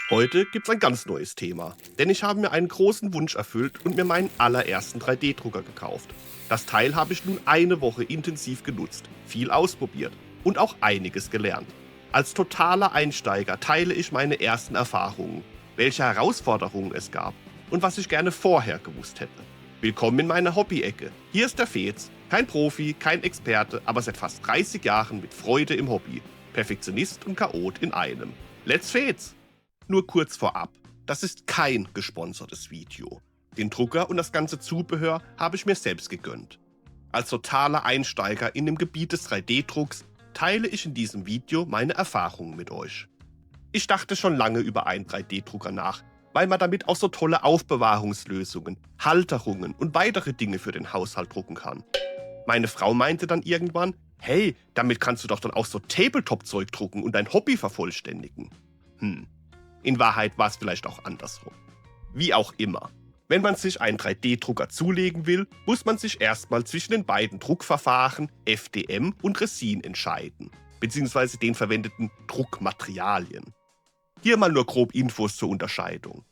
Heute gibt's ein ganz neues Thema, denn ich habe mir einen großen Wunsch erfüllt und mir meinen allerersten 3D-Drucker gekauft. Das Teil habe ich nun eine Woche intensiv genutzt, viel ausprobiert und auch einiges gelernt. Als totaler Einsteiger teile ich meine ersten Erfahrungen, welche Herausforderungen es gab und was ich gerne vorher gewusst hätte. Willkommen in meiner Hobby-Ecke. Hier ist der Fez, kein Profi, kein Experte, aber seit fast 30 Jahren mit Freude im Hobby. Perfektionist und Chaot in einem. Let's Fez! Nur kurz vorab, das ist kein gesponsertes Video. Den Drucker und das ganze Zubehör habe ich mir selbst gegönnt. Als totaler Einsteiger in dem Gebiet des 3D-Drucks teile ich in diesem Video meine Erfahrungen mit euch. Ich dachte schon lange über einen 3D-Drucker nach, weil man damit auch so tolle Aufbewahrungslösungen, Halterungen und weitere Dinge für den Haushalt drucken kann. Meine Frau meinte dann irgendwann, hey, damit kannst du doch dann auch so Tabletop-Zeug drucken und dein Hobby vervollständigen. In Wahrheit war es vielleicht auch andersrum. Wie auch immer. Wenn man sich einen 3D-Drucker zulegen will, muss man sich erstmal zwischen den beiden Druckverfahren FDM und Resin entscheiden, beziehungsweise den verwendeten Druckmaterialien. Hier mal nur grob Infos zur Unterscheidung.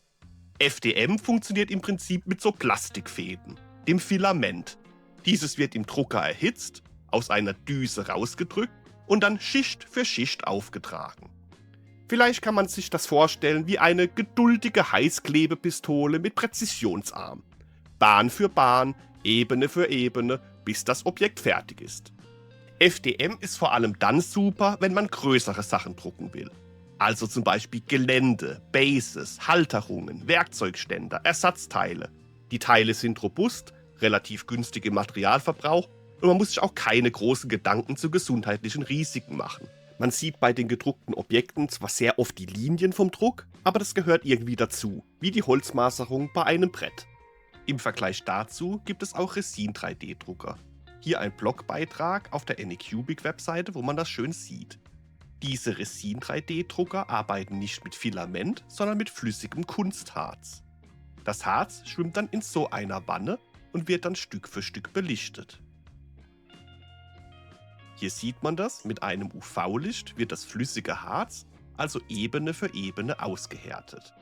FDM funktioniert im Prinzip mit so Plastikfäden, dem Filament. Dieses wird im Drucker erhitzt, aus einer Düse rausgedrückt und dann Schicht für Schicht aufgetragen. Vielleicht kann man sich das vorstellen wie eine geduldige Heißklebepistole mit Präzisionsarm. Bahn für Bahn, Ebene für Ebene, bis das Objekt fertig ist. FDM ist vor allem dann super, wenn man größere Sachen drucken will. Also zum Beispiel Gelände, Bases, Halterungen, Werkzeugständer, Ersatzteile. Die Teile sind robust, relativ günstig im Materialverbrauch und man muss sich auch keine großen Gedanken zu gesundheitlichen Risiken machen. Man sieht bei den gedruckten Objekten zwar sehr oft die Linien vom Druck, aber das gehört irgendwie dazu, wie die Holzmaserung bei einem Brett. Im Vergleich dazu gibt es auch Resin 3D-Drucker. Hier ein Blogbeitrag auf der Anycubic-Webseite, wo man das schön sieht. Diese Resin 3D-Drucker arbeiten nicht mit Filament, sondern mit flüssigem Kunstharz. Das Harz schwimmt dann in so einer Wanne und wird dann Stück für Stück belichtet. Hier sieht man das, mit einem UV-Licht wird das flüssige Harz, also Ebene für Ebene, ausgehärtet.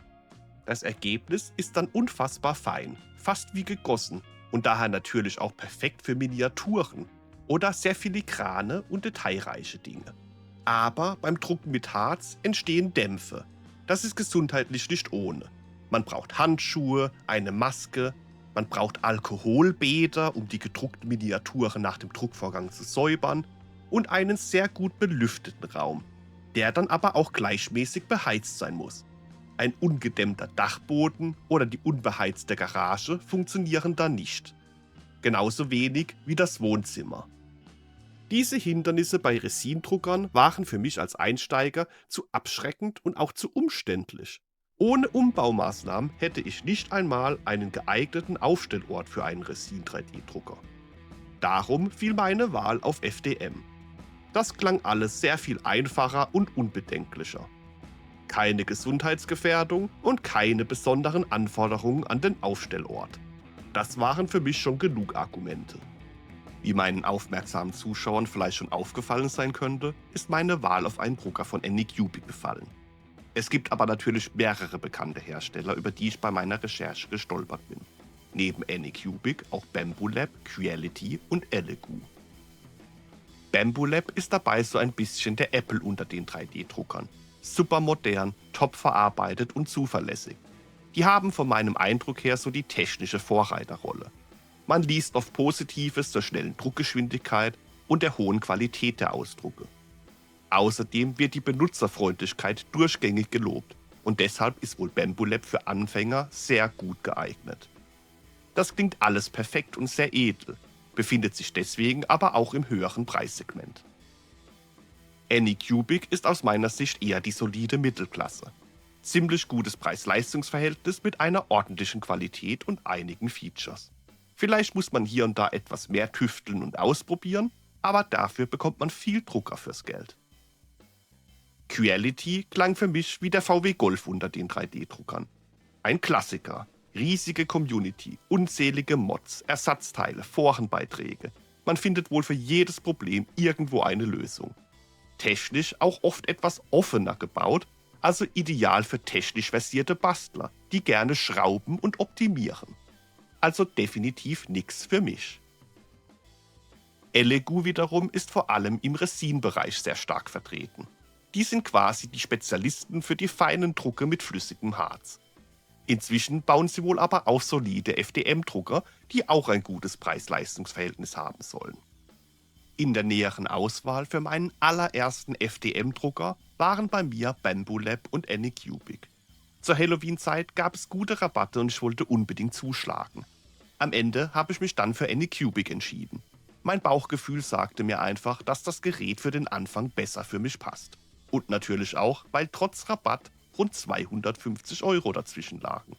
Das Ergebnis ist dann unfassbar fein, fast wie gegossen und daher natürlich auch perfekt für Miniaturen oder sehr filigrane und detailreiche Dinge. Aber beim Drucken mit Harz entstehen Dämpfe. Das ist gesundheitlich nicht ohne. Man braucht Handschuhe, eine Maske, man braucht Alkoholbäder, um die gedruckten Miniaturen nach dem Druckvorgang zu säubern, und einen sehr gut belüfteten Raum, der dann aber auch gleichmäßig beheizt sein muss. Ein ungedämmter Dachboden oder die unbeheizte Garage funktionieren da nicht. Genauso wenig wie das Wohnzimmer. Diese Hindernisse bei Resindruckern waren für mich als Einsteiger zu abschreckend und auch zu umständlich. Ohne Umbaumaßnahmen hätte ich nicht einmal einen geeigneten Aufstellort für einen Resin 3D-Drucker. Darum fiel meine Wahl auf FDM. Das klang alles sehr viel einfacher und unbedenklicher. Keine Gesundheitsgefährdung und keine besonderen Anforderungen an den Aufstellort. Das waren für mich schon genug Argumente. Wie meinen aufmerksamen Zuschauern vielleicht schon aufgefallen sein könnte, ist meine Wahl auf einen Drucker von Anycubic gefallen. Es gibt aber natürlich mehrere bekannte Hersteller, über die ich bei meiner Recherche gestolpert bin. Neben Anycubic auch Bambu Lab, Creality und Elegoo. Bambu Lab ist dabei so ein bisschen der Apple unter den 3D-Druckern. Super modern, top verarbeitet und zuverlässig. Die haben von meinem Eindruck her so die technische Vorreiterrolle. Man liest oft Positives zur schnellen Druckgeschwindigkeit und der hohen Qualität der Ausdrucke. Außerdem wird die Benutzerfreundlichkeit durchgängig gelobt und deshalb ist wohl Bambu Lab für Anfänger sehr gut geeignet. Das klingt alles perfekt und sehr edel, befindet sich deswegen aber auch im höheren Preissegment. Anycubic ist aus meiner Sicht eher die solide Mittelklasse. Ziemlich gutes Preis-Leistungs-Verhältnis mit einer ordentlichen Qualität und einigen Features. Vielleicht muss man hier und da etwas mehr tüfteln und ausprobieren, aber dafür bekommt man viel Drucker fürs Geld. Creality klang für mich wie der VW Golf unter den 3D-Druckern. Ein Klassiker. Riesige Community, unzählige Mods, Ersatzteile, Forenbeiträge. Man findet wohl für jedes Problem irgendwo eine Lösung. Technisch auch oft etwas offener gebaut, Also ideal für technisch versierte Bastler, die gerne schrauben und optimieren. Also definitiv nix für mich. Elegoo wiederum ist vor allem im Resin-Bereich sehr stark vertreten. Die sind quasi die Spezialisten für die feinen Drucke mit flüssigem Harz. Inzwischen bauen sie wohl aber auch solide FDM-Drucker, die auch ein gutes Preis-Leistungs-Verhältnis haben sollen. In der näheren Auswahl für meinen allerersten FDM-Drucker waren bei mir Bambu Lab und Anycubic. Zur Halloween-Zeit gab es gute Rabatte und ich wollte unbedingt zuschlagen. Am Ende habe ich mich dann für Anycubic entschieden. Mein Bauchgefühl sagte mir einfach, dass das Gerät für den Anfang besser für mich passt. Und natürlich auch, weil trotz Rabatt rund 250 € dazwischen lagen.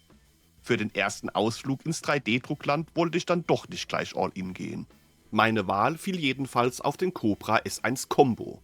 Für den ersten Ausflug ins 3D-Druckland wollte ich dann doch nicht gleich all-in gehen. Meine Wahl fiel jedenfalls auf den Cobra S1 Combo.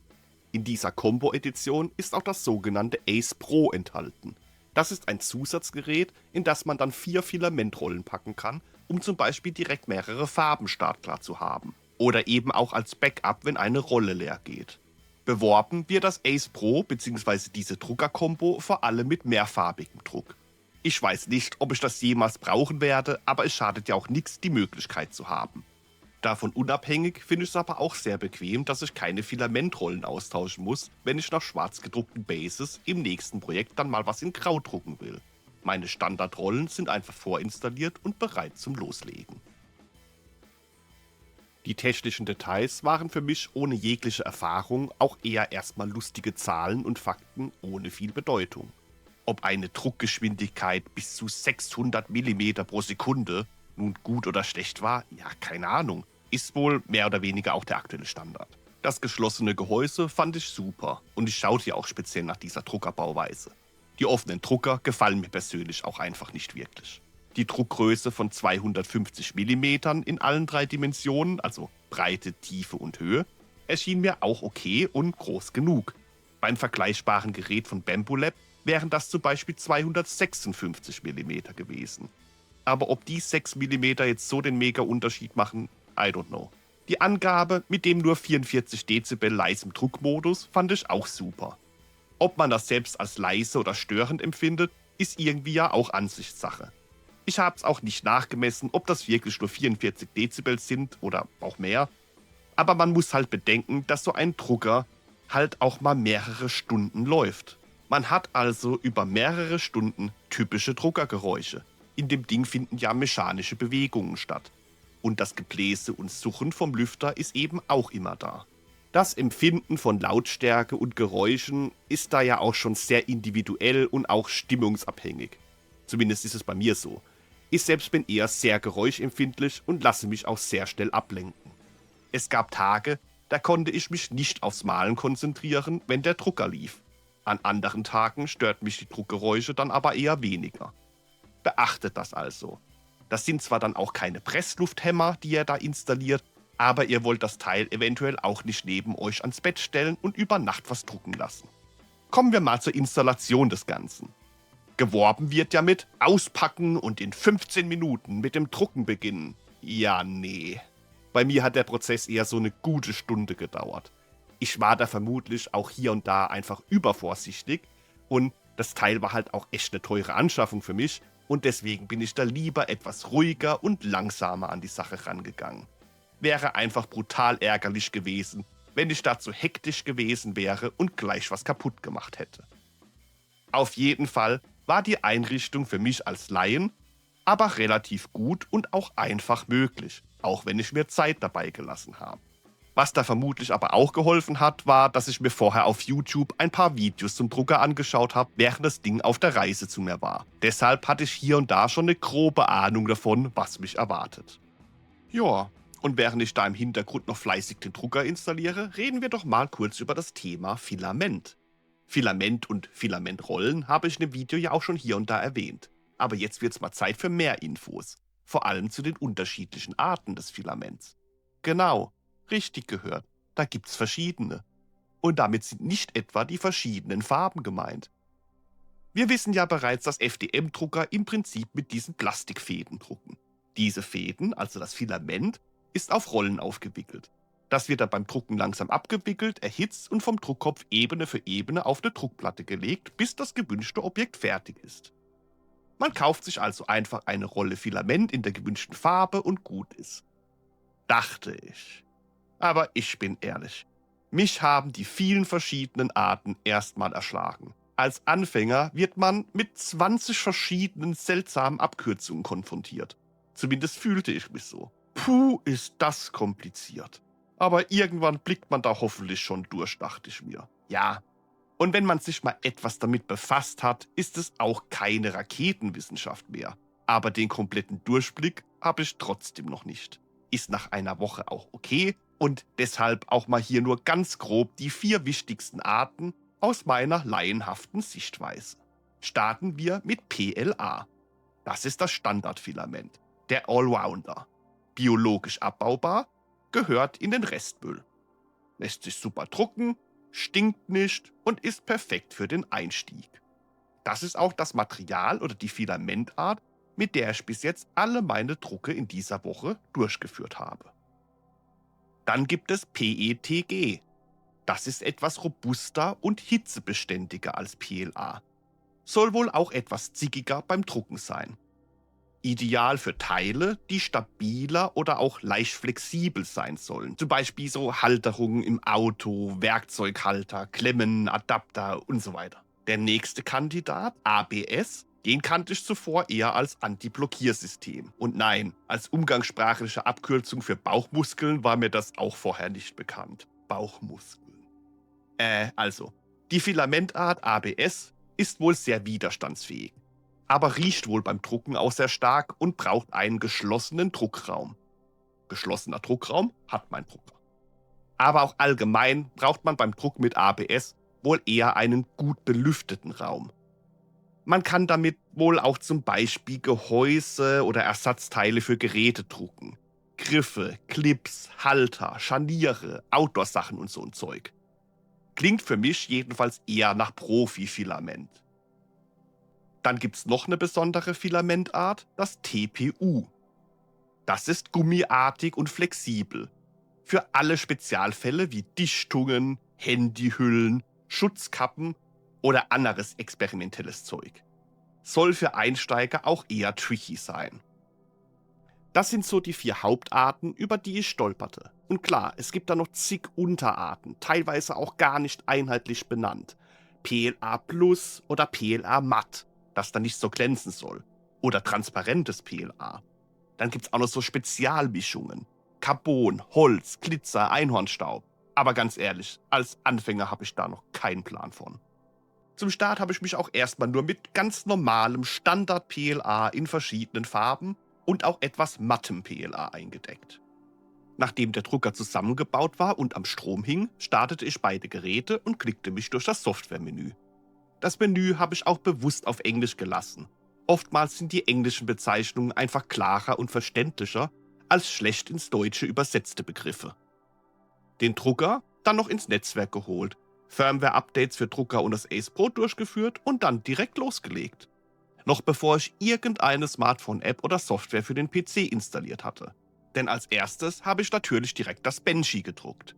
In dieser Combo-Edition ist auch das sogenannte Ace Pro enthalten. Das ist ein Zusatzgerät, in das man dann 4 Filamentrollen packen kann, um zum Beispiel direkt mehrere Farben startklar zu haben. Oder eben auch als Backup, wenn eine Rolle leer geht. Beworben wird das Ace Pro bzw. diese Drucker-Kombo vor allem mit mehrfarbigem Druck. Ich weiß nicht, ob ich das jemals brauchen werde, aber es schadet ja auch nichts, die Möglichkeit zu haben. Davon unabhängig finde ich es aber auch sehr bequem, dass ich keine Filamentrollen austauschen muss, wenn ich nach schwarz gedruckten Bases im nächsten Projekt dann mal was in Grau drucken will. Meine Standardrollen sind einfach vorinstalliert und bereit zum Loslegen. Die technischen Details waren für mich ohne jegliche Erfahrung auch eher erstmal lustige Zahlen und Fakten ohne viel Bedeutung. Ob eine Druckgeschwindigkeit bis zu 600 mm pro Sekunde nun gut oder schlecht war, ja, keine Ahnung, ist wohl mehr oder weniger auch der aktuelle Standard. Das geschlossene Gehäuse fand ich super und ich schaute ja auch speziell nach dieser Druckerbauweise. Die offenen Drucker gefallen mir persönlich auch einfach nicht wirklich. Die Druckgröße von 250 mm in allen 3 Dimensionen, also Breite, Tiefe und Höhe, erschien mir auch okay und groß genug. Beim vergleichbaren Gerät von Bambu Lab wären das zum Beispiel 256 mm gewesen. Aber ob die 6 mm jetzt so den Mega-Unterschied machen, I don't know. Die Angabe mit dem nur 44 Dezibel leisem Druckmodus fand ich auch super. Ob man das selbst als leise oder störend empfindet, ist irgendwie ja auch Ansichtssache. Ich habe es auch nicht nachgemessen, ob das wirklich nur 44 Dezibel sind oder auch mehr. Aber man muss halt bedenken, dass so ein Drucker halt auch mal mehrere Stunden läuft. Man hat also über mehrere Stunden typische Druckergeräusche. In dem Ding finden ja mechanische Bewegungen statt. Und das Gebläse und Suchen vom Lüfter ist eben auch immer da. Das Empfinden von Lautstärke und Geräuschen ist da ja auch schon sehr individuell und auch stimmungsabhängig. Zumindest ist es bei mir so. Ich selbst bin eher sehr geräuschempfindlich und lasse mich auch sehr schnell ablenken. Es gab Tage, da konnte ich mich nicht aufs Malen konzentrieren, wenn der Drucker lief. An anderen Tagen stört mich die Druckgeräusche dann aber eher weniger. Beachtet das also. Das sind zwar dann auch keine Presslufthämmer, die ihr da installiert, aber ihr wollt das Teil eventuell auch nicht neben euch ans Bett stellen und über Nacht was drucken lassen. Kommen wir mal zur Installation des Ganzen. Geworben wird ja mit Auspacken und in 15 Minuten mit dem Drucken beginnen. Ja, nee. Bei mir hat der Prozess eher so eine gute Stunde gedauert. Ich war da vermutlich auch hier und da einfach übervorsichtig und das Teil war halt auch echt eine teure Anschaffung für mich und deswegen bin ich da lieber etwas ruhiger und langsamer an die Sache rangegangen. Wäre einfach brutal ärgerlich gewesen, wenn ich dazu hektisch gewesen wäre und gleich was kaputt gemacht hätte. Auf jeden Fall war die Einrichtung für mich als Laien aber relativ gut und auch einfach möglich, auch wenn ich mir Zeit dabei gelassen habe. Was da vermutlich aber auch geholfen hat, war, dass ich mir vorher auf YouTube ein paar Videos zum Drucker angeschaut habe, während das Ding auf der Reise zu mir war. Deshalb hatte ich hier und da schon eine grobe Ahnung davon, was mich erwartet. Ja, und während ich da im Hintergrund noch fleißig den Drucker installiere, reden wir doch mal kurz über das Thema Filament. Filament und Filamentrollen habe ich in dem Video ja auch schon hier und da erwähnt. Aber jetzt wird's mal Zeit für mehr Infos. Vor allem zu den unterschiedlichen Arten des Filaments. Genau, richtig gehört, da gibt's verschiedene. Und damit sind nicht etwa die verschiedenen Farben gemeint. Wir wissen ja bereits, dass FDM-Drucker im Prinzip mit diesen Plastikfäden drucken. Diese Fäden, also das Filament, ist auf Rollen aufgewickelt. Das wird dann beim Drucken langsam abgewickelt, erhitzt und vom Druckkopf Ebene für Ebene auf eine Druckplatte gelegt, bis das gewünschte Objekt fertig ist. Man kauft sich also einfach eine Rolle Filament in der gewünschten Farbe und gut ist. Dachte ich. Aber ich bin ehrlich. Mich haben die vielen verschiedenen Arten erstmal erschlagen. Als Anfänger wird man mit 20 verschiedenen seltsamen Abkürzungen konfrontiert. Zumindest fühlte ich mich so. Puh, ist das kompliziert. Aber irgendwann blickt man da hoffentlich schon durch, dachte ich mir. Ja. Und wenn man sich mal etwas damit befasst hat, ist es auch keine Raketenwissenschaft mehr. Aber den kompletten Durchblick habe ich trotzdem noch nicht. Ist nach einer Woche auch okay und deshalb auch mal hier nur ganz grob die 4 wichtigsten Arten aus meiner laienhaften Sichtweise. Starten wir mit PLA. Das ist das Standardfilament, der Allrounder. Biologisch abbaubar, gehört in den Restmüll. Lässt sich super drucken, stinkt nicht und ist perfekt für den Einstieg. Das ist auch das Material oder die Filamentart, mit der ich bis jetzt alle meine Drucke in dieser Woche durchgeführt habe. Dann gibt es PETG. Das ist etwas robuster und hitzebeständiger als PLA. Soll wohl auch etwas zickiger beim Drucken sein. Ideal für Teile, die stabiler oder auch leicht flexibel sein sollen. Zum Beispiel so Halterungen im Auto, Werkzeughalter, Klemmen, Adapter und so weiter. Der nächste Kandidat, ABS, den kannte ich zuvor eher als Anti-Blockiersystem. Und nein, als umgangssprachliche Abkürzung für Bauchmuskeln war mir das auch vorher nicht bekannt. Bauchmuskeln. Also, die Filamentart ABS ist wohl sehr widerstandsfähig, aber riecht wohl beim Drucken auch sehr stark und braucht einen geschlossenen Druckraum. Geschlossener Druckraum hat mein Drucker. Aber auch allgemein braucht man beim Druck mit ABS wohl eher einen gut belüfteten Raum. Man kann damit wohl auch zum Beispiel Gehäuse oder Ersatzteile für Geräte drucken. Griffe, Clips, Halter, Scharniere, Outdoor-Sachen und so ein Zeug. Klingt für mich jedenfalls eher nach Profi-Filament. Dann gibt es noch eine besondere Filamentart, das TPU. Das ist gummiartig und flexibel. Für alle Spezialfälle wie Dichtungen, Handyhüllen, Schutzkappen oder anderes experimentelles Zeug. Soll für Einsteiger auch eher tricky sein. Das sind so die 4 Hauptarten, über die ich stolperte. Und klar, es gibt da noch zig Unterarten, teilweise auch gar nicht einheitlich benannt. PLA Plus oder PLA Matt, das dann nicht so glänzen soll. Oder transparentes PLA. Dann gibt's auch noch so Spezialmischungen. Carbon, Holz, Glitzer, Einhornstaub. Aber ganz ehrlich, als Anfänger habe ich da noch keinen Plan von. Zum Start habe ich mich auch erstmal nur mit ganz normalem Standard-PLA in verschiedenen Farben und auch etwas mattem PLA eingedeckt. Nachdem der Drucker zusammengebaut war und am Strom hing, startete ich beide Geräte und klickte mich durch das Softwaremenü. Das Menü habe ich auch bewusst auf Englisch gelassen. Oftmals sind die englischen Bezeichnungen einfach klarer und verständlicher als schlecht ins Deutsche übersetzte Begriffe. Den Drucker dann noch ins Netzwerk geholt, Firmware-Updates für Drucker und das Ace Pro durchgeführt und dann direkt losgelegt. Noch bevor ich irgendeine Smartphone-App oder Software für den PC installiert hatte. Denn als erstes habe ich natürlich direkt das Benchy gedruckt.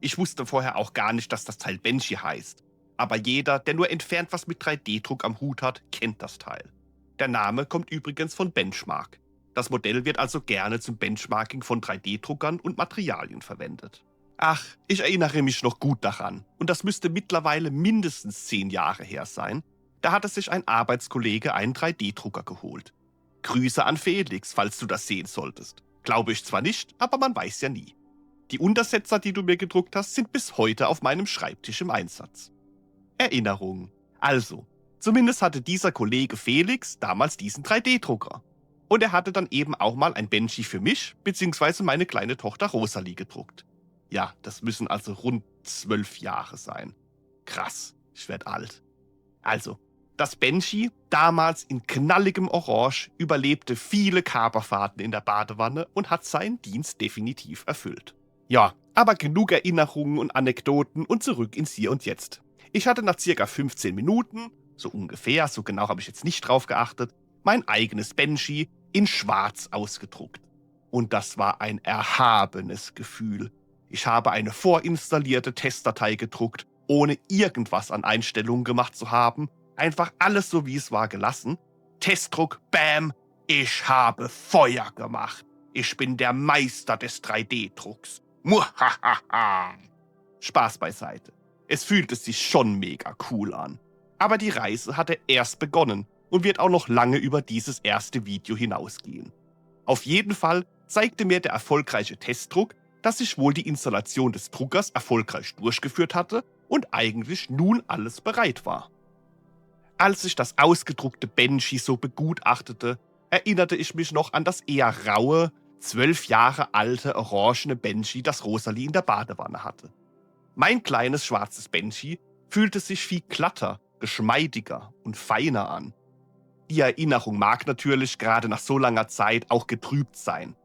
Ich wusste vorher auch gar nicht, dass das Teil Benchy heißt. Aber jeder, der nur entfernt was mit 3D-Druck am Hut hat, kennt das Teil. Der Name kommt übrigens von Benchmark. Das Modell wird also gerne zum Benchmarking von 3D-Druckern und Materialien verwendet. Ach, ich erinnere mich noch gut daran. Und das müsste mittlerweile mindestens 10 Jahre her sein. Da hatte sich ein Arbeitskollege einen 3D-Drucker geholt. Grüße an Felix, falls du das sehen solltest. Glaube ich zwar nicht, aber man weiß ja nie. Die Untersetzer, die du mir gedruckt hast, sind bis heute auf meinem Schreibtisch im Einsatz. Erinnerungen. Also, zumindest hatte dieser Kollege Felix damals diesen 3D-Drucker. Und er hatte dann eben auch mal ein Benchy für mich bzw. meine kleine Tochter Rosalie gedruckt. Ja, das müssen also rund 12 Jahre sein. Krass, ich werd alt. Also, das Benchy, damals in knalligem Orange, überlebte viele Kaperfahrten in der Badewanne und hat seinen Dienst definitiv erfüllt. Ja, aber genug Erinnerungen und Anekdoten und zurück ins Hier und Jetzt. Ich hatte nach circa 15 Minuten, so ungefähr, so genau habe ich jetzt nicht drauf geachtet, mein eigenes Benchy in schwarz ausgedruckt. Und das war ein erhabenes Gefühl. Ich habe eine vorinstallierte Testdatei gedruckt, ohne irgendwas an Einstellungen gemacht zu haben, einfach alles so wie es war gelassen. Testdruck, bam, ich habe Feuer gemacht. Ich bin der Meister des 3D-Drucks. Muhahaha. Spaß beiseite. Es fühlte sich schon mega cool an. Aber die Reise hatte erst begonnen und wird auch noch lange über dieses erste Video hinausgehen. Auf jeden Fall zeigte mir der erfolgreiche Testdruck, dass ich wohl die Installation des Druckers erfolgreich durchgeführt hatte und eigentlich nun alles bereit war. Als ich das ausgedruckte Banshee so begutachtete, erinnerte ich mich noch an das eher raue, 12 Jahre alte orangene Banshee, das Rosalie in der Badewanne hatte. Mein kleines schwarzes Banshee fühlte sich viel glatter, geschmeidiger und feiner an. Die Erinnerung mag natürlich gerade nach so langer Zeit auch getrübt sein.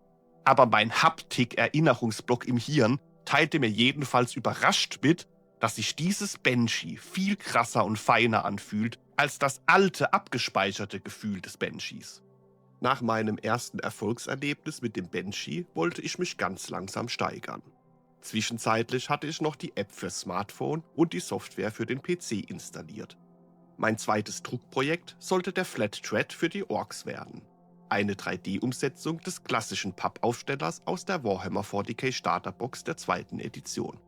Aber mein Haptik-Erinnerungsblock im Hirn teilte mir jedenfalls überrascht mit, dass sich dieses Banshee viel krasser und feiner anfühlt als das alte, abgespeicherte Gefühl des Banshees. Nach meinem ersten Erfolgserlebnis mit dem Banshee wollte ich mich ganz langsam steigern. Zwischenzeitlich hatte ich noch die App fürs Smartphone und die Software für den PC installiert. Mein zweites Druckprojekt sollte der Flat Thread für die Orks werden. Eine 3D-Umsetzung des klassischen Pappaufstellers aus der Warhammer 40k Starterbox der zweiten Edition.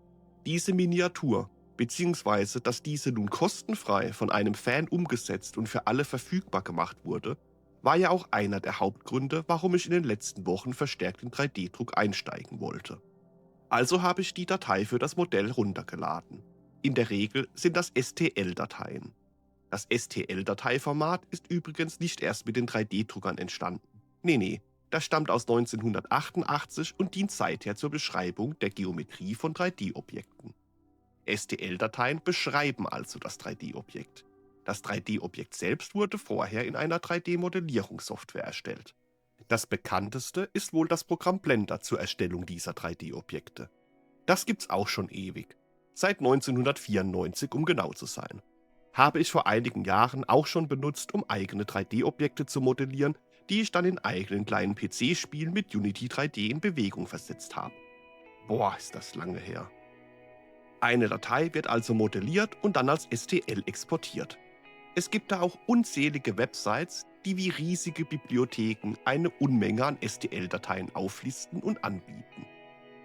Diese Miniatur, beziehungsweise dass diese nun kostenfrei von einem Fan umgesetzt und für alle verfügbar gemacht wurde, war ja auch einer der Hauptgründe, warum ich in den letzten Wochen verstärkt in 3D-Druck einsteigen wollte. Also habe ich die Datei für das Modell runtergeladen. In der Regel sind das STL-Dateien. Das STL-Dateiformat ist übrigens nicht erst mit den 3D-Druckern entstanden. Nee, das stammt aus 1988 und dient seither zur Beschreibung der Geometrie von 3D-Objekten. STL-Dateien beschreiben also das 3D-Objekt. Das 3D-Objekt selbst wurde vorher in einer 3D-Modellierungssoftware erstellt. Das bekannteste ist wohl das Programm Blender zur Erstellung dieser 3D-Objekte. Das gibt's auch schon ewig. Seit 1994, um genau zu sein. Habe ich vor einigen Jahren auch schon benutzt, um eigene 3D-Objekte zu modellieren, die ich dann in eigenen kleinen PC-Spielen mit Unity 3D in Bewegung versetzt habe. Boah, ist das lange her. Eine Datei wird also modelliert und dann als STL exportiert. Es gibt da auch unzählige Websites, die wie riesige Bibliotheken eine Unmenge an STL-Dateien auflisten und anbieten.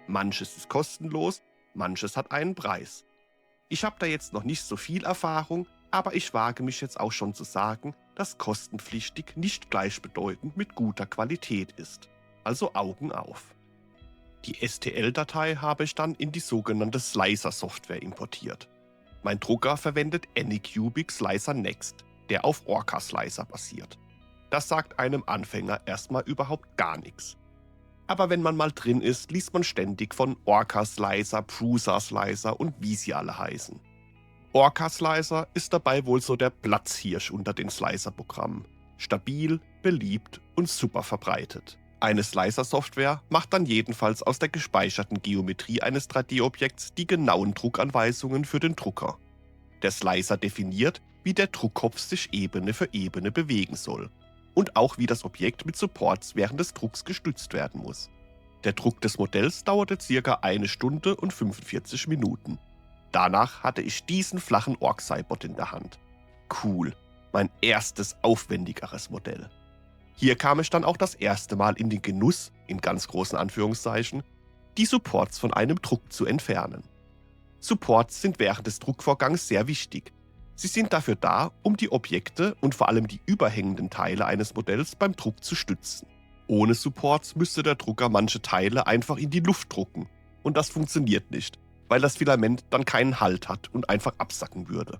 Manches ist kostenlos, manches hat einen Preis. Ich habe da jetzt noch nicht so viel Erfahrung, aber ich wage mich jetzt auch schon zu sagen, dass kostenpflichtig nicht gleichbedeutend mit guter Qualität ist. Also Augen auf. Die STL-Datei habe ich dann in die sogenannte Slicer-Software importiert. Mein Drucker verwendet Anycubic Slicer Next, der auf Orca Slicer basiert. Das sagt einem Anfänger erstmal überhaupt gar nichts. Aber wenn man mal drin ist, liest man ständig von Orca Slicer, Prusa Slicer und wie sie alle heißen. Orca Slicer ist dabei wohl so der Platzhirsch unter den Slicer-Programmen. Stabil, beliebt und super verbreitet. Eine Slicer-Software macht dann jedenfalls aus der gespeicherten Geometrie eines 3D-Objekts die genauen Druckanweisungen für den Drucker. Der Slicer definiert, wie der Druckkopf sich Ebene für Ebene bewegen soll und auch wie das Objekt mit Supports während des Drucks gestützt werden muss. Der Druck des Modells dauerte ca. 1 Stunde und 45 Minuten. Danach hatte ich diesen flachen Orc-Cybot in der Hand. Cool, mein erstes aufwendigeres Modell. Hier kam ich dann auch das erste Mal in den Genuss, in ganz großen Anführungszeichen, die Supports von einem Druck zu entfernen. Supports sind während des Druckvorgangs sehr wichtig. Sie sind dafür da, um die Objekte und vor allem die überhängenden Teile eines Modells beim Druck zu stützen. Ohne Supports müsste der Drucker manche Teile einfach in die Luft drucken. Und das funktioniert nicht, weil das Filament dann keinen Halt hat und einfach absacken würde.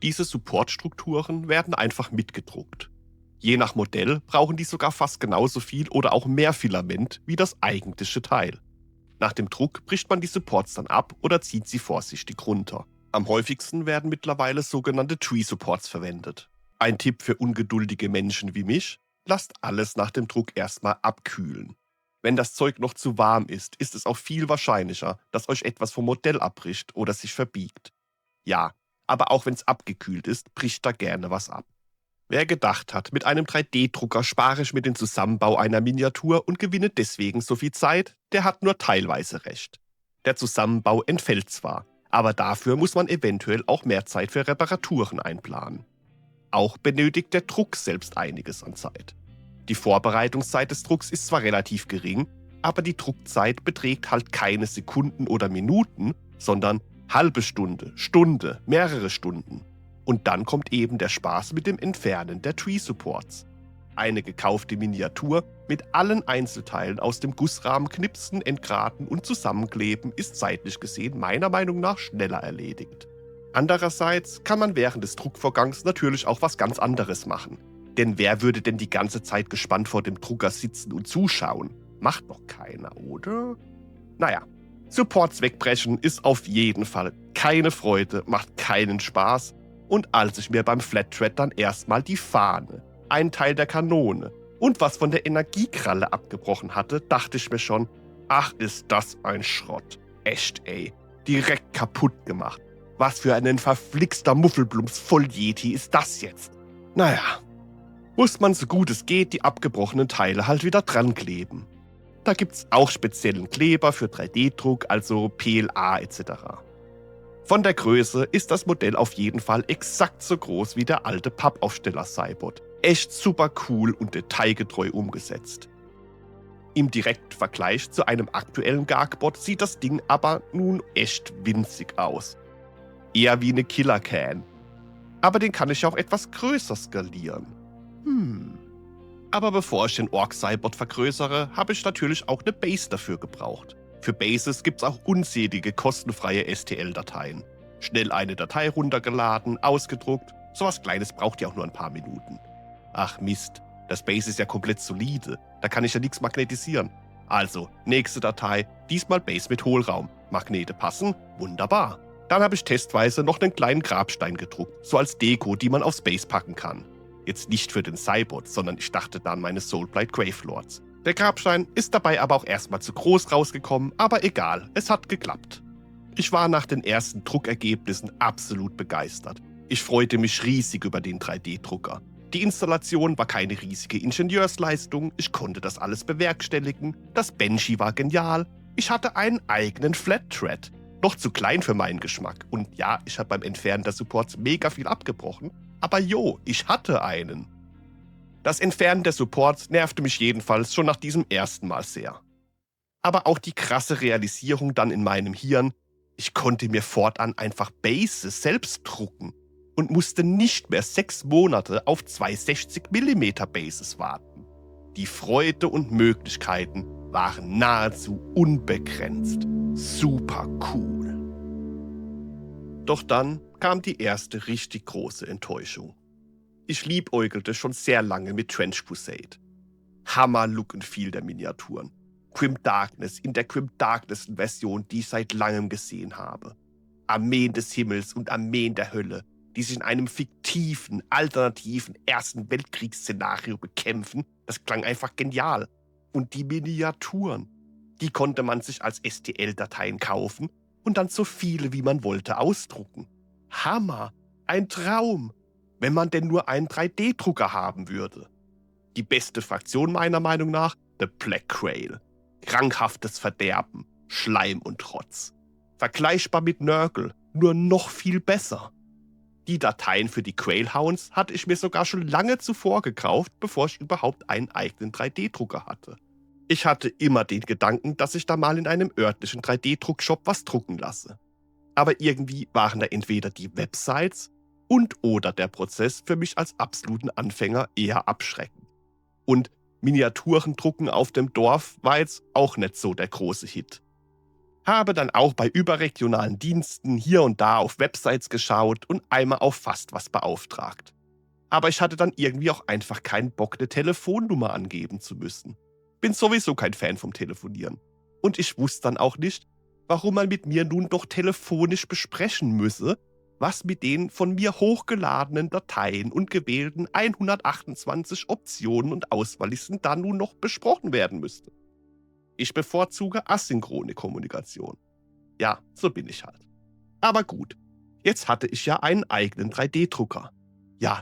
Diese Supportstrukturen werden einfach mitgedruckt. Je nach Modell brauchen die sogar fast genauso viel oder auch mehr Filament wie das eigentliche Teil. Nach dem Druck bricht man die Supports dann ab oder zieht sie vorsichtig runter. Am häufigsten werden mittlerweile sogenannte Tree Supports verwendet. Ein Tipp für ungeduldige Menschen wie mich: Lasst alles nach dem Druck erstmal abkühlen. Wenn das Zeug noch zu warm ist, ist es auch viel wahrscheinlicher, dass euch etwas vom Modell abbricht oder sich verbiegt. Ja, aber auch wenn es abgekühlt ist, bricht da gerne was ab. Wer gedacht hat, mit einem 3D-Drucker spare ich mir den Zusammenbau einer Miniatur und gewinne deswegen so viel Zeit, der hat nur teilweise recht. Der Zusammenbau entfällt zwar, aber dafür muss man eventuell auch mehr Zeit für Reparaturen einplanen. Auch benötigt der Druck selbst einiges an Zeit. Die Vorbereitungszeit des Drucks ist zwar relativ gering, aber die Druckzeit beträgt halt keine Sekunden oder Minuten, sondern halbe Stunde, Stunde, mehrere Stunden. Und dann kommt eben der Spaß mit dem Entfernen der Tree Supports. Eine gekaufte Miniatur mit allen Einzelteilen aus dem Gussrahmen knipsen, entgraten und zusammenkleben ist zeitlich gesehen meiner Meinung nach schneller erledigt. Andererseits kann man während des Druckvorgangs natürlich auch was ganz anderes machen. Denn wer würde denn die ganze Zeit gespannt vor dem Drucker sitzen und zuschauen? Macht doch keiner, oder? Naja, Supports wegbrechen ist auf jeden Fall keine Freude, macht keinen Spaß. Und als ich mir beim Flat-Thread dann erstmal die Fahne, einen Teil der Kanone und was von der Energiekralle abgebrochen hatte, dachte ich mir schon, ach ist das ein Schrott. Echt ey, direkt kaputt gemacht. Was für ein verflixter Muffelblums Volljeti ist das jetzt? Naja, muss man so gut es geht die abgebrochenen Teile halt wieder dran kleben. Da gibt's auch speziellen Kleber für 3D-Druck, also PLA etc. Von der Größe ist das Modell auf jeden Fall exakt so groß wie der alte Pappaufsteller Cybot. Echt super cool und detailgetreu umgesetzt. Im direkten Vergleich zu einem aktuellen Gargbot sieht das Ding aber nun echt winzig aus. Eher wie eine Killer-Can. Aber den kann ich auch etwas größer skalieren. Aber bevor ich den Orc-Cybot vergrößere, habe ich natürlich auch eine Base dafür gebraucht. Für Bases gibt es auch unzählige kostenfreie STL-Dateien. Schnell eine Datei runtergeladen, ausgedruckt, sowas Kleines braucht ja auch nur ein paar Minuten. Ach Mist, das Base ist ja komplett solide, da kann ich ja nichts magnetisieren. Also, nächste Datei, diesmal Base mit Hohlraum. Magnete passen? Wunderbar. Dann habe ich testweise noch einen kleinen Grabstein gedruckt, so als Deko, die man aufs Base packen kann. Jetzt nicht für den Cybot, sondern ich dachte dann meine Soulblight Gravelords. Der Grabstein ist dabei aber auch erstmal zu groß rausgekommen, aber egal, es hat geklappt. Ich war nach den ersten Druckergebnissen absolut begeistert. Ich freute mich riesig über den 3D-Drucker. Die Installation war keine riesige Ingenieursleistung, ich konnte das alles bewerkstelligen, das Benchy war genial, ich hatte einen eigenen Flat-Thread. Noch zu klein für meinen Geschmack. Und ja, ich habe beim Entfernen der Supports mega viel abgebrochen, aber jo, ich hatte einen. Das Entfernen der Supports nervte mich jedenfalls schon nach diesem ersten Mal sehr. Aber auch die krasse Realisierung dann in meinem Hirn, ich konnte mir fortan einfach Bases selbst drucken und musste nicht mehr 6 Monate auf 2 60mm Bases warten. Die Freude und Möglichkeiten waren nahezu unbegrenzt. Super cool. Doch dann kam die erste richtig große Enttäuschung. Ich liebäugelte schon sehr lange mit Trench Crusade. Hammer-Look und Feel der Miniaturen. Grim Darkness in der Grim Darkness-Version, die ich seit langem gesehen habe. Armeen des Himmels und Armeen der Hölle, die sich in einem fiktiven, alternativen Ersten Weltkriegsszenario bekämpfen, das klang einfach genial. Und die Miniaturen, die konnte man sich als STL-Dateien kaufen und dann so viele wie man wollte ausdrucken. Hammer, ein Traum, wenn man denn nur einen 3D-Drucker haben würde. Die beste Fraktion meiner Meinung nach, The Black Grail. Krankhaftes Verderben, Schleim und Trotz. Vergleichbar mit Nurgle, nur noch viel besser. Die Dateien für die Grailhounds hatte ich mir sogar schon lange zuvor gekauft, bevor ich überhaupt einen eigenen 3D-Drucker hatte. Ich hatte immer den Gedanken, dass ich da mal in einem örtlichen 3D-Druckshop was drucken lasse. Aber irgendwie waren da entweder die Websites und oder der Prozess für mich als absoluten Anfänger eher abschreckend. Und Miniaturendrucken auf dem Dorf war jetzt auch nicht so der große Hit. Habe dann auch bei überregionalen Diensten hier und da auf Websites geschaut und einmal auf fast was beauftragt. Aber ich hatte dann irgendwie auch einfach keinen Bock, eine Telefonnummer angeben zu müssen. Bin sowieso kein Fan vom Telefonieren. Und ich wusste dann auch nicht, warum man mit mir nun doch telefonisch besprechen müsse, was mit den von mir hochgeladenen Dateien und gewählten 128 Optionen und Auswahllisten dann nun noch besprochen werden müsste. Ich bevorzuge asynchrone Kommunikation. Ja, so bin ich halt. Aber gut, jetzt hatte ich ja einen eigenen 3D-Drucker. Ja,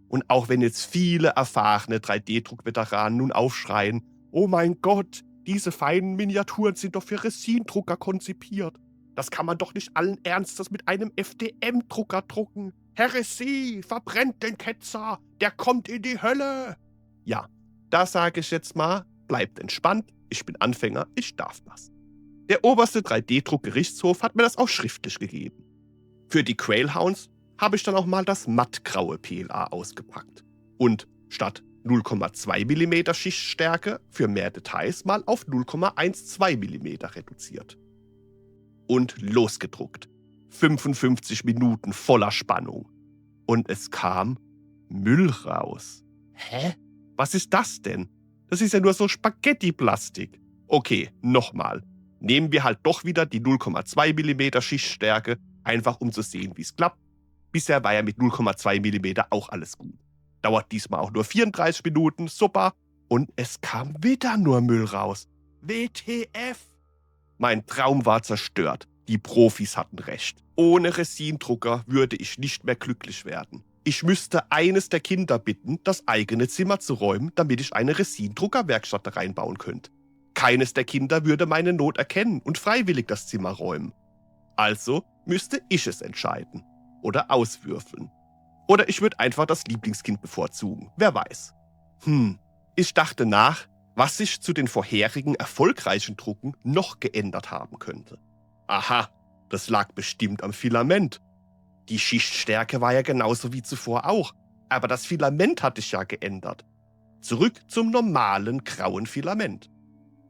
und auch wenn jetzt viele erfahrene 3D-Druck-Veteranen nun aufschreien, oh mein Gott, Diese feinen Miniaturen sind doch für Resindrucker konzipiert. Das kann man doch nicht allen Ernstes mit einem FDM-Drucker drucken. Häresie, verbrennt den Ketzer, der kommt in die Hölle. Ja, da sage ich jetzt mal, bleibt entspannt, ich bin Anfänger, ich darf das. Der oberste 3D-Druckgerichtshof hat mir das auch schriftlich gegeben. Für die Quailhounds habe ich dann auch mal das mattgraue PLA ausgepackt und statt 0,2 mm Schichtstärke für mehr Details mal auf 0,12 mm reduziert. Und losgedruckt. 55 Minuten voller Spannung. Und es kam Müll raus. Hä? Was ist das denn? Das ist ja nur so Spaghetti-Plastik. Okay, nochmal. Nehmen wir halt doch wieder die 0,2 mm Schichtstärke, einfach um zu sehen, wie es klappt. Bisher war ja mit 0,2 mm auch alles gut. Dauert diesmal auch nur 34 Minuten, super. Und es kam wieder nur Müll raus. WTF? Mein Traum war zerstört. Die Profis hatten recht. Ohne Resindrucker würde ich nicht mehr glücklich werden. Ich müsste eines der Kinder bitten, das eigene Zimmer zu räumen, damit ich eine Resindruckerwerkstatt da reinbauen könnte. Keines der Kinder würde meine Not erkennen und freiwillig das Zimmer räumen. Also müsste ich es entscheiden. Oder auswürfeln. Oder ich würde einfach das Lieblingskind bevorzugen. Wer weiß. Ich dachte nach, was sich zu den vorherigen erfolgreichen Drucken noch geändert haben könnte. Aha, das lag bestimmt am Filament. Die Schichtstärke war ja genauso wie zuvor auch, aber das Filament hatte ich ja geändert. Zurück zum normalen grauen Filament.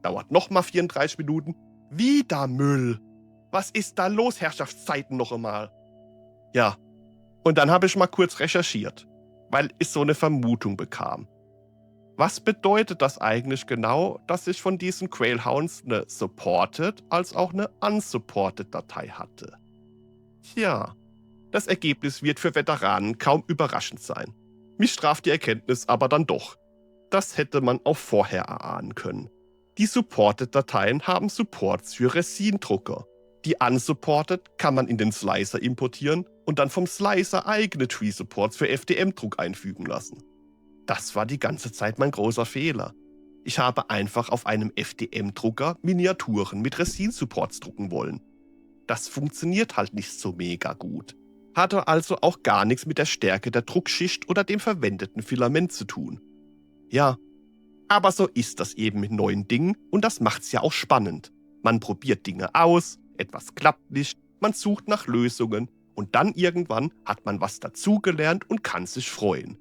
Dauert nochmal 34 Minuten. Wieder Müll. Was ist da los, Herrschaftszeiten noch einmal? Ja, und dann habe ich mal kurz recherchiert, weil ich so eine Vermutung bekam. Was bedeutet das eigentlich genau, dass ich von diesen Quailhounds eine Supported als auch eine Unsupported Datei hatte? Tja, das Ergebnis wird für Veteranen kaum überraschend sein. Mich straft die Erkenntnis aber dann doch. Das hätte man auch vorher erahnen können. Die Supported-Dateien haben Supports für Resindrucker. Die Unsupported kann man in den Slicer importieren und dann vom Slicer eigene Tree-Supports für FDM-Druck einfügen lassen. Das war die ganze Zeit mein großer Fehler. Ich habe einfach auf einem FDM-Drucker Miniaturen mit Resin-Supports drucken wollen. Das funktioniert halt nicht so mega gut. Hatte also auch gar nichts mit der Stärke der Druckschicht oder dem verwendeten Filament zu tun. Ja, aber so ist das eben mit neuen Dingen und das macht's ja auch spannend. Man probiert Dinge aus, etwas klappt nicht, man sucht nach Lösungen und dann irgendwann hat man was dazugelernt und kann sich freuen.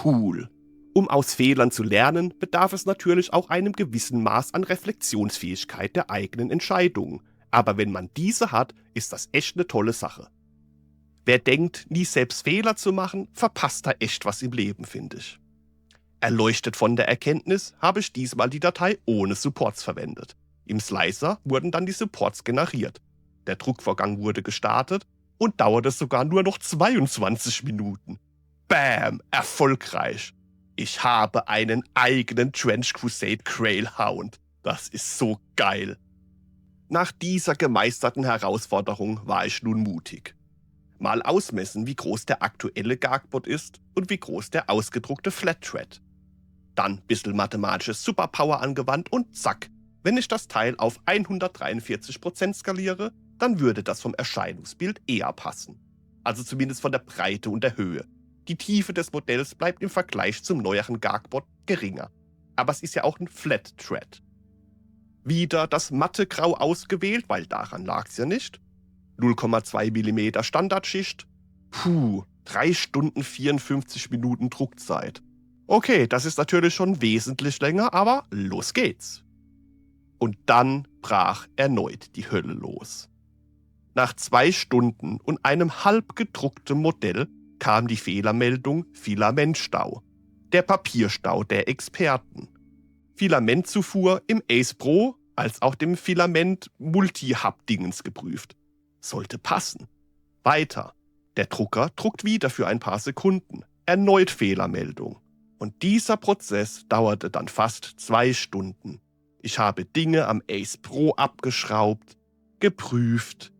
Cool. Um aus Fehlern zu lernen, bedarf es natürlich auch einem gewissen Maß an Reflexionsfähigkeit der eigenen Entscheidungen. Aber wenn man diese hat, ist das echt eine tolle Sache. Wer denkt, nie selbst Fehler zu machen, verpasst da echt was im Leben, finde ich. Erleuchtet von der Erkenntnis habe ich diesmal die Datei ohne Supports verwendet. Im Slicer wurden dann die Supports generiert. Der Druckvorgang wurde gestartet und dauerte sogar nur noch 22 Minuten. Bam, erfolgreich. Ich habe einen eigenen Trench Crusade Quailhound. Das ist so geil. Nach dieser gemeisterten Herausforderung war ich nun mutig. Mal ausmessen, wie groß der aktuelle Garkbot ist und wie groß der ausgedruckte Flat-Thread. Dann bissl mathematische Superpower angewandt und zack, wenn ich das Teil auf 143% skaliere, dann würde das vom Erscheinungsbild eher passen. Also zumindest von der Breite und der Höhe. Die Tiefe des Modells bleibt im Vergleich zum neueren Garkbot geringer. Aber es ist ja auch ein Flat-Thread. Wieder das matte Grau ausgewählt, weil daran lag es ja nicht. 0,2 mm Standardschicht. 3 Stunden 54 Minuten Druckzeit. Okay, das ist natürlich schon wesentlich länger, aber los geht's. Und dann brach erneut die Hölle los. Nach 2 Stunden und einem halb gedruckten Modell kam die Fehlermeldung Filamentstau. Der Papierstau der Experten. Filamentzufuhr im Ace Pro als auch dem Filament Multi-Hub-Dingens geprüft. Sollte passen. Weiter. Der Drucker druckt wieder für ein paar Sekunden. Erneut Fehlermeldung. Und dieser Prozess dauerte dann fast 2 Stunden. Ich habe Dinge am Ace Pro abgeschraubt, geprüft,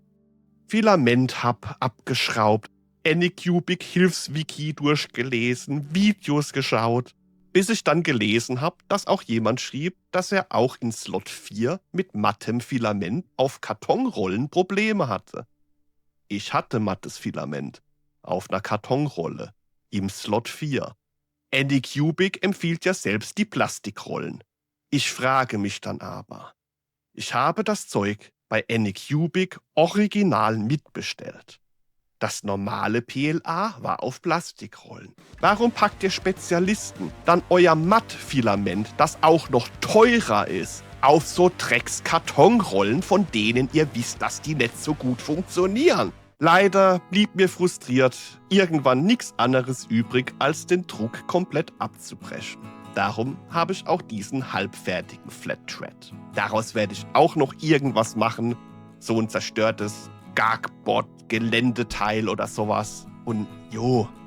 Filament-Hub abgeschraubt, Anycubic Hilfswiki durchgelesen, Videos geschaut. Bis ich dann gelesen habe, dass auch jemand schrieb, dass er auch in Slot 4 mit mattem Filament auf Kartonrollen Probleme hatte. Ich hatte mattes Filament auf einer Kartonrolle im Slot 4. Anycubic empfiehlt ja selbst die Plastikrollen. Ich frage mich dann aber, ich habe das Zeug bei Anycubic original mitbestellt. Das normale PLA war auf Plastikrollen. Warum packt ihr Spezialisten dann euer Mattfilament, das auch noch teurer ist, auf so Dreckskartonrollen, von denen ihr wisst, dass die nicht so gut funktionieren? Leider blieb mir frustriert irgendwann nichts anderes übrig, als den Druck komplett abzubrechen. Darum habe ich auch diesen halbfertigen Flat Thread. Daraus werde ich auch noch irgendwas machen, so ein zerstörtes Garkbot-Geländeteil oder sowas. Und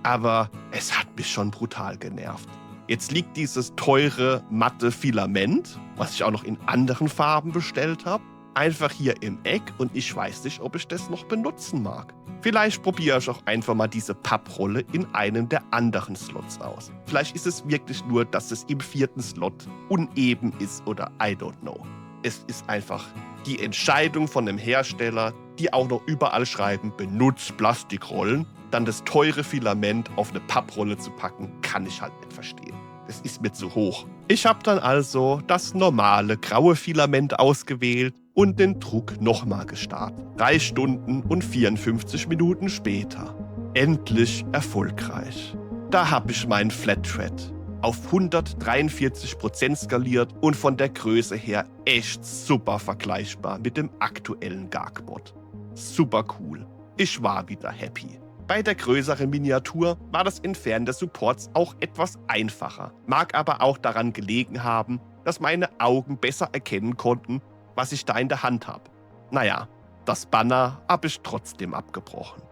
aber es hat mich schon brutal genervt. Jetzt liegt dieses teure, matte Filament, was ich auch noch in anderen Farben bestellt habe, einfach hier im Eck und ich weiß nicht, ob ich das noch benutzen mag. Vielleicht probiere ich auch einfach mal diese Papprolle in einem der anderen Slots aus. Vielleicht ist es wirklich nur, dass es im 4. Slot uneben ist oder I don't know. Es ist einfach die Entscheidung von dem Hersteller, die auch noch überall schreiben, benutzt Plastikrollen, dann das teure Filament auf eine Papprolle zu packen, kann ich halt nicht verstehen. Das ist mir zu hoch. Ich habe dann also das normale graue Filament ausgewählt und den Druck nochmal gestartet. 3 Stunden und 54 Minuten später. Endlich erfolgreich. Da habe ich meinen Flat Thread auf 143% skaliert und von der Größe her echt super vergleichbar mit dem aktuellen Garkbot. Super cool. Ich war wieder happy. Bei der größeren Miniatur war das Entfernen des Supports auch etwas einfacher, mag aber auch daran gelegen haben, dass meine Augen besser erkennen konnten, was ich da in der Hand habe. Naja, das Banner habe ich trotzdem abgebrochen.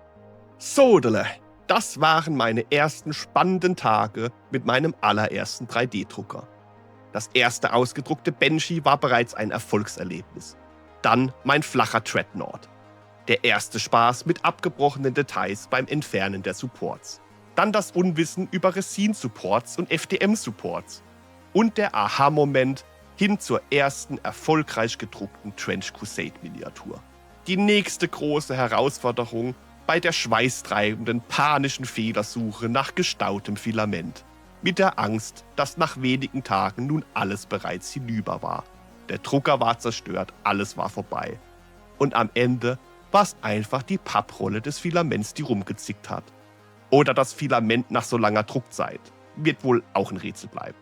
Sodele, das waren meine ersten spannenden Tage mit meinem allerersten 3D-Drucker. Das erste ausgedruckte Banshee war bereits ein Erfolgserlebnis. Dann mein flacher Dreadnought. Der erste Spaß mit abgebrochenen Details beim Entfernen der Supports. Dann das Unwissen über Resin-Supports und FDM-Supports. Und der Aha-Moment hin zur ersten erfolgreich gedruckten Trench Crusade-Miniatur. Die nächste große Herausforderung bei der schweißtreibenden, panischen Fehlersuche nach gestautem Filament. Mit der Angst, dass nach wenigen Tagen nun alles bereits hinüber war. Der Drucker war zerstört, alles war vorbei. Und am Ende war es einfach die Papprolle des Filaments, die rumgezickt hat. Oder das Filament nach so langer Druckzeit. Wird wohl auch ein Rätsel bleiben.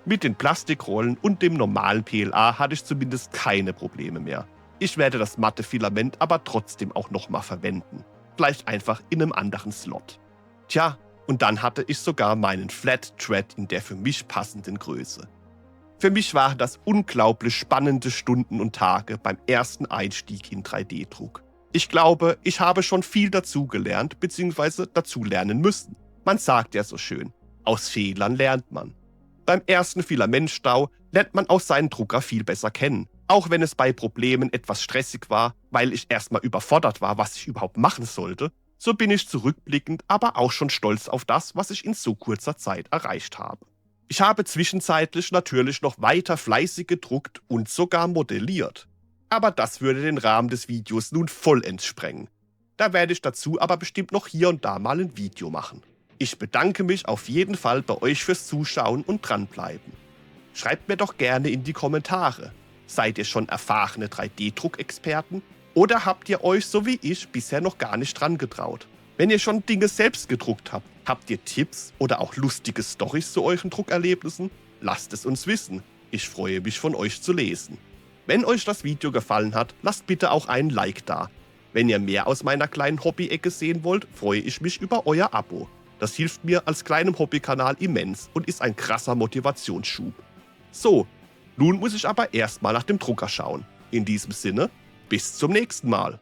Mit den Plastikrollen und dem normalen PLA hatte ich zumindest keine Probleme mehr. Ich werde das matte Filament aber trotzdem auch nochmal verwenden. Vielleicht einfach in einem anderen Slot. Tja, und dann hatte ich sogar meinen Flat Thread in der für mich passenden Größe. Für mich waren das unglaublich spannende Stunden und Tage beim ersten Einstieg in 3D-Druck. Ich glaube, ich habe schon viel dazugelernt bzw. dazulernen müssen. Man sagt ja so schön, aus Fehlern lernt man. Beim ersten Filamentstau lernt man auch seinen Drucker viel besser kennen. Auch wenn es bei Problemen etwas stressig war, weil ich erstmal überfordert war, was ich überhaupt machen sollte, so bin ich zurückblickend aber auch schon stolz auf das, was ich in so kurzer Zeit erreicht habe. Ich habe zwischenzeitlich natürlich noch weiter fleißig gedruckt und sogar modelliert. Aber das würde den Rahmen des Videos nun vollends sprengen. Da werde ich dazu aber bestimmt noch hier und da mal ein Video machen. Ich bedanke mich auf jeden Fall bei euch fürs Zuschauen und dranbleiben. Schreibt mir doch gerne in die Kommentare. Seid ihr schon erfahrene 3D-Druckexperten oder habt ihr euch, so wie ich, bisher noch gar nicht dran getraut? Wenn ihr schon Dinge selbst gedruckt habt, habt ihr Tipps oder auch lustige Storys zu euren Druckerlebnissen? Lasst es uns wissen. Ich freue mich, von euch zu lesen. Wenn euch das Video gefallen hat, lasst bitte auch einen Like da. Wenn ihr mehr aus meiner kleinen Hobby-Ecke sehen wollt, freue ich mich über euer Abo. Das hilft mir als kleinem Hobbykanal immens und ist ein krasser Motivationsschub. So, nun muss ich aber erstmal nach dem Drucker schauen. In diesem Sinne, bis zum nächsten Mal.